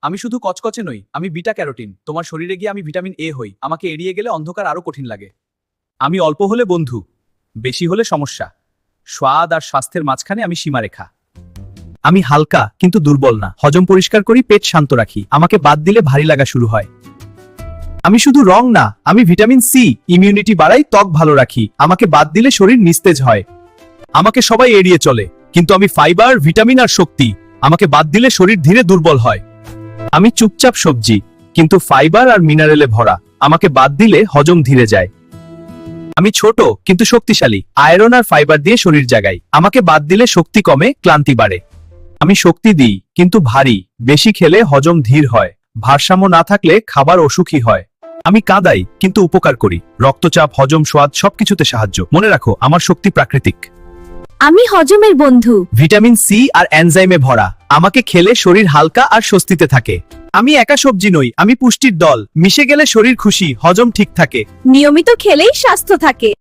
আমি শুধু কচকচে নই, আমি বিটা ক্যারোটিন। তোমার শরীরে গিয়ে আমি ভিটামিন এ হই, আমাকে এড়িয়ে গেলে অন্ধকার আরো কঠিন লাগে। আমি অল্প হলে বন্ধু, বেশি হলে সমস্যা। স্বাদ আর স্বাস্থ্যের মাঝখানে আমি সীমারেখা। আমি হালকা কিন্তু দুর্বল না, হজম পরিষ্কার করি, পেট শান্ত রাখি, আমাকে বাদ দিলে ভারী লাগা শুরু হয়। আমি শুধু রং না, আমি ভিটামিন সি, ইমিউনিটি বাড়াই, ত্বক ভালো রাখি, আমাকে বাদ দিলে শরীর নিস্তেজ হয়। আমাকে সবাই এড়িয়ে চলে, কিন্তু আমি ফাইবার, ভিটামিন আর শক্তি, আমাকে বাদ দিলে শরীর ধীরে দুর্বল হয়। আমি চুপচাপ সবজি, কিন্তু ফাইবার আর মিনারেলে ভরা, আমাকে বাদ দিলে হজম ধীরে যায়। আমি ছোট কিন্তু শক্তিশালী, আয়রন আর ফাইবার দিয়ে শরীর জাগাই, আমাকে বাদ দিলে শক্তি কমে, ক্লান্তি বাড়ে। আমি শক্তি দিই কিন্তু ভারী, বেশি খেলে হজম ধীর হয়, ভারসাম্য না থাকলে খাবার অসুখী হয়। আমি কাঁদাই কিন্তু উপকার করি, রক্তচাপ, হজম, স্বাদ সবকিছুতে সাহায্য। মনে রাখো, আমার শক্তি প্রাকৃতিক। আমি হজমের বন্ধু। ভিটামিন সি আর এনজাইমে ভরা, আমাকে খেলে শরীর হালকা আর স্বস্তিতে থাকে। আমি একা সবজি নই, আমি পুষ্টির দল, মিশে গেলে শরীর খুশি, হজম ঠিক থাকে। নিয়মিত খেলেই স্বাস্থ্য থাকে।